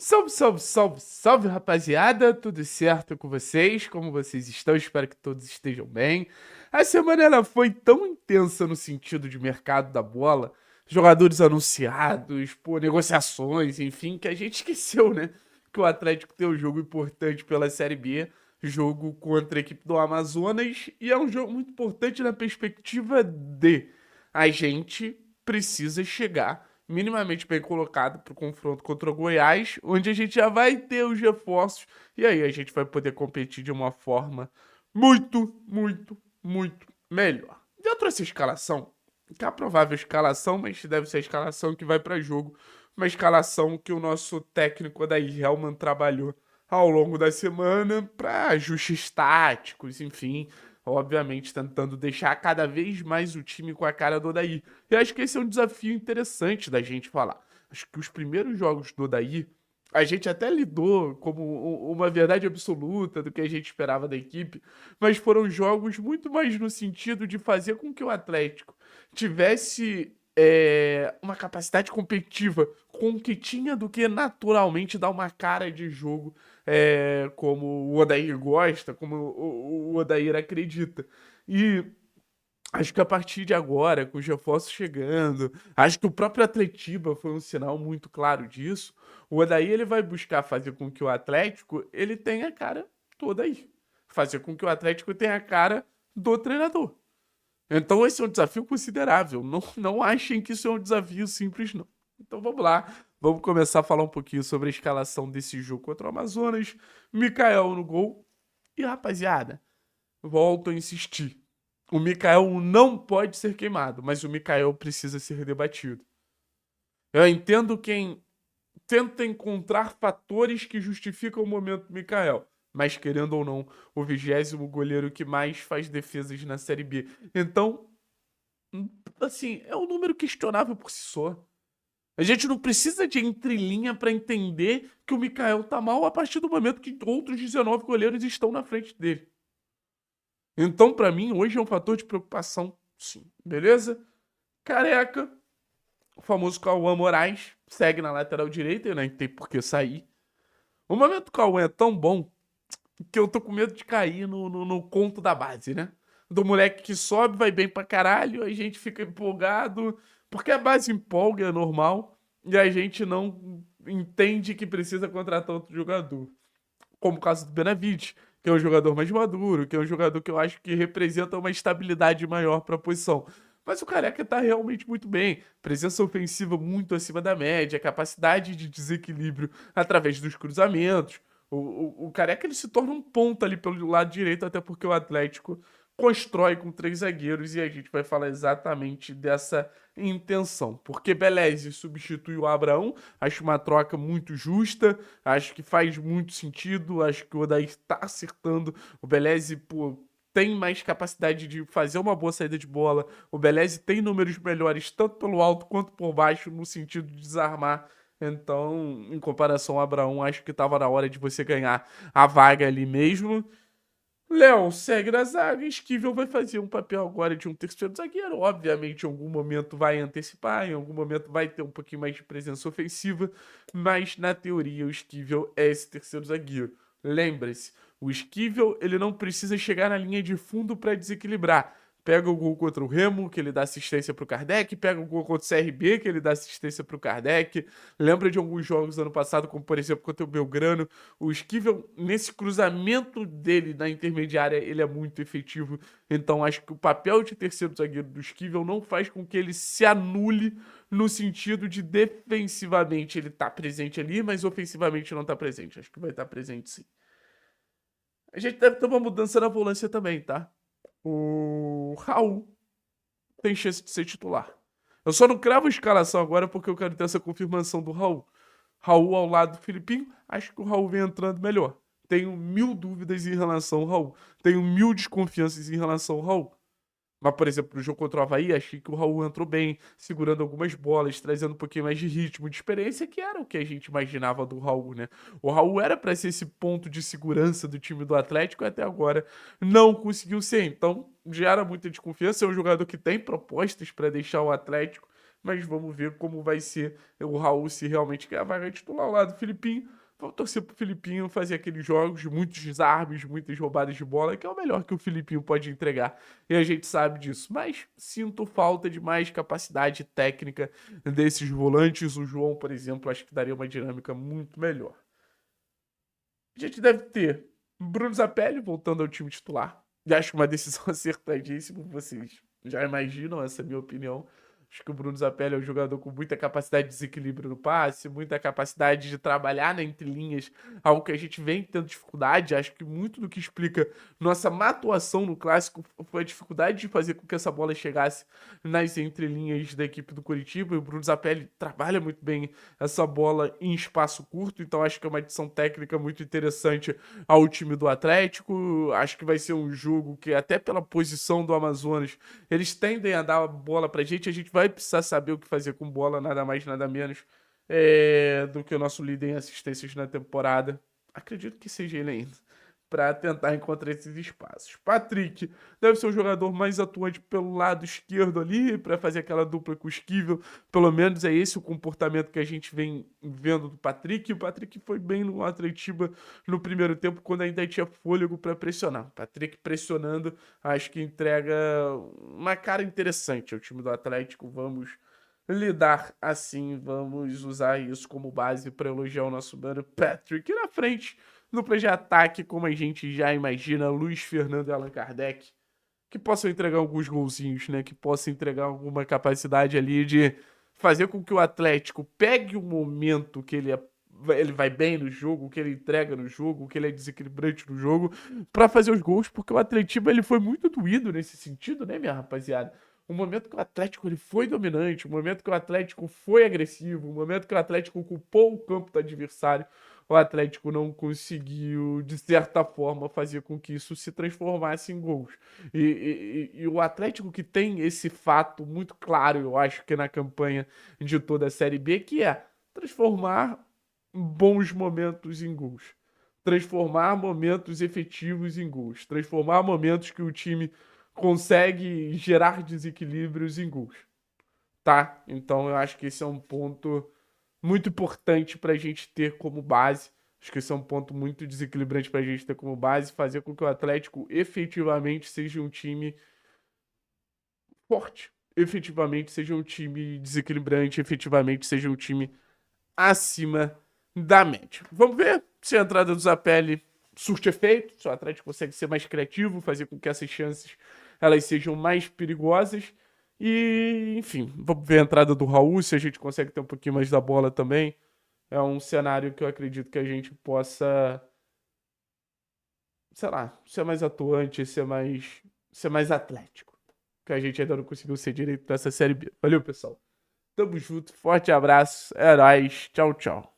Salve, salve, salve, salve, rapaziada! Tudo certo com vocês? Como vocês estão? Espero que todos estejam bem. A semana ela foi tão intensa no sentido de mercado da bola, jogadores anunciados, pô, negociações, enfim, que a gente esqueceu, né? Que o Atlético tem um jogo importante pela Série B, jogo contra a equipe do Amazonas, e é um jogo muito importante na perspectiva de a gente precisa chegar minimamente bem colocado para o confronto contra o Goiás, onde a gente já vai ter os reforços e aí a gente vai poder competir de uma forma muito melhor. E eu trouxe a escalação, que é a provável escalação, mas deve ser a escalação que vai para jogo, uma escalação que o nosso técnico da Helman trabalhou ao longo da semana para ajustes táticos, enfim, obviamente tentando deixar cada vez mais o time com a cara do Odair. E acho que esse é um desafio interessante da gente falar. Acho que os primeiros jogos do Odair, a gente até lidou como uma verdade absoluta do que a gente esperava da equipe, mas foram jogos muito mais no sentido de fazer com que o Atlético tivesse uma capacidade competitiva com o que tinha do que naturalmente dar uma cara de jogo como o Odair gosta, como o Odair acredita. E acho que a partir de agora, com os reforços chegando, acho que o próprio Atletiba foi um sinal muito claro disso. O Odair ele vai buscar fazer com que o Atlético ele tenha a cara toda aí. Fazer com que o Atlético tenha a cara do treinador. Então esse é um desafio considerável. Não achem que isso é um desafio simples, não. Então vamos lá. Vamos começar a falar um pouquinho sobre a escalação desse jogo contra o Amazonas. Mikael no gol. E rapaziada, volto a insistir. O Mikael não pode ser queimado, mas o Mikael precisa ser debatido. Eu entendo quem tenta encontrar fatores que justificam o momento do Mikael. Mas, querendo ou não, o 20º goleiro que mais faz defesas na Série B. Então, assim, é um número questionável por si só. A gente não precisa de entrelinha para entender que o Mikael tá mal a partir do momento que outros 19 goleiros estão na frente dele. Então, para mim, hoje é um fator de preocupação, sim. Beleza? Careca, o famoso Cauã Moraes, segue na lateral direita, e não tem por que sair. O momento do Cauã é tão bom que eu tô com medo de cair no conto da base, né? Do moleque que sobe, vai bem pra caralho, a gente fica empolgado, porque a base empolga, é normal, e a gente não entende que precisa contratar outro jogador. Como o caso do Benavides, que é um jogador mais maduro, que é um jogador que eu acho que representa uma estabilidade maior para a posição. Mas o Careca tá realmente muito bem. Presença ofensiva muito acima da média, capacidade de desequilíbrio através dos cruzamentos. O Careca ele se torna um ponta ali pelo lado direito, até porque o Atlético constrói com três zagueiros e a gente vai falar exatamente dessa intenção. Porque Beleze substitui o Abraão, acho uma troca muito justa, acho que faz muito sentido, acho que o Odair está acertando. O Beleze, pô, tem mais capacidade de fazer uma boa saída de bola. O Beleze tem números melhores tanto pelo alto quanto por baixo, no sentido de desarmar. Então, em comparação ao Abraão, acho que estava na hora de você ganhar a vaga ali mesmo. Léo segue na zaga, Esquivel vai fazer um papel agora de um terceiro zagueiro. Obviamente, em algum momento vai antecipar, em algum momento vai ter um pouquinho mais de presença ofensiva, mas na teoria o Esquivel é esse terceiro zagueiro. Lembre-se, o Esquivel ele não precisa chegar na linha de fundo para desequilibrar. Pega o gol contra o Remo, que ele dá assistência pro Kardec, pega o gol contra o CRB, que ele dá assistência pro Kardec. Lembra de alguns jogos ano passado, como por exemplo contra o Belgrano, o Esquivel, nesse cruzamento dele na intermediária, ele é muito efetivo. Então acho que o papel de terceiro zagueiro do Esquivel não faz com que ele se anule no sentido de defensivamente ele tá presente ali, mas ofensivamente não tá presente. Acho que vai estar presente sim. A gente deve ter uma mudança na volância também, tá? O Raul tem chance de ser titular. Eu só não cravo a escalação agora porque eu quero ter essa confirmação do Raul. Raul ao lado do Filipinho, acho que o Raul vem entrando melhor. Tenho mil dúvidas em relação ao Raul. Tenho mil desconfianças em relação ao Raul. Mas, por exemplo, no jogo contra o Avaí, achei que o Raul entrou bem, segurando algumas bolas, trazendo um pouquinho mais de ritmo, de experiência, que era o que a gente imaginava do Raul, né? O Raul era para ser esse ponto de segurança do time do Atlético e até agora não conseguiu ser. Então, gera muita desconfiança. É um jogador que tem propostas para deixar o Atlético, mas vamos ver como vai ser o Raul se realmente quer a vaga titular ao lado do Filipinho. Vamos torcer pro Filipinho fazer aqueles jogos de muitos desarmes, muitas roubadas de bola, que é o melhor que o Filipinho pode entregar. E a gente sabe disso. Mas sinto falta de mais capacidade técnica desses volantes. O João, por exemplo, acho que daria uma dinâmica muito melhor. A gente deve ter Bruno Zapelli voltando ao time titular. E acho uma decisão acertadíssima. Vocês já imaginam, essa é a minha opinião. Acho que o Bruno Zapelli é um jogador com muita capacidade de desequilíbrio no passe, muita capacidade de trabalhar na entrelinhas, algo que a gente vem tendo dificuldade. Acho que muito do que explica nossa má atuação no Clássico foi a dificuldade de fazer com que essa bola chegasse nas entrelinhas da equipe do Coritiba. E o Bruno Zapelli trabalha muito bem essa bola em espaço curto, então acho que é uma adição técnica muito interessante ao time do Atlético. Acho que vai ser um jogo que, até pela posição do Amazonas, eles tendem a dar a bola pra gente. A gente vai precisar saber o que fazer com bola, nada mais, nada menos do que o nosso líder em assistências na temporada. Acredito que seja ele ainda, para tentar encontrar esses espaços. Patrick deve ser o jogador mais atuante pelo lado esquerdo ali, para fazer aquela dupla com o Esquivel. Pelo menos é esse o comportamento que a gente vem vendo do Patrick. O Patrick foi bem no Atletiba no primeiro tempo, quando ainda tinha fôlego para pressionar. O Patrick pressionando, acho que entrega uma cara interessante ao time do Atlético. Vamos lidar assim, vamos usar isso como base para elogiar o nosso mano Patrick. E na frente, dupla de ataque, como a gente já imagina, Luiz Fernando e Allan Kardec, que possam entregar alguns golzinhos, né? Que possam entregar alguma capacidade ali de fazer com que o Atlético pegue o momento que ele vai bem no jogo, que ele entrega no jogo, que ele é desequilibrante no jogo, para fazer os gols, porque o Atlético ele foi muito doído nesse sentido, né, minha rapaziada? O momento que o Atlético ele foi dominante, o momento que o Atlético foi agressivo, o momento que o Atlético ocupou o campo do adversário, o Atlético não conseguiu, de certa forma, fazer com que isso se transformasse em gols. E o Atlético que tem esse fato muito claro, eu acho que na campanha de toda a Série B, que é transformar bons momentos em gols. Transformar momentos efetivos em gols. Transformar momentos que o time consegue gerar desequilíbrios em gols. Tá? Então eu acho que esse é um ponto muito importante para a gente ter como base. Acho que esse é um ponto muito desequilibrante para a gente ter como base, fazer com que o Atlético efetivamente seja um time forte, efetivamente seja um time desequilibrante, efetivamente seja um time acima da média. Vamos ver se a entrada do Zapelli surte efeito, se o Atlético consegue ser mais criativo, fazer com que essas chances elas sejam mais perigosas. E, enfim, vamos ver a entrada do Raul, se a gente consegue ter um pouquinho mais da bola também. É um cenário que eu acredito que a gente possa, sei lá, ser mais atuante, ser mais atlético. Que a gente ainda não conseguiu ser direito nessa Série B. Valeu, pessoal. Tamo junto, forte abraço, é nóis, tchau, tchau.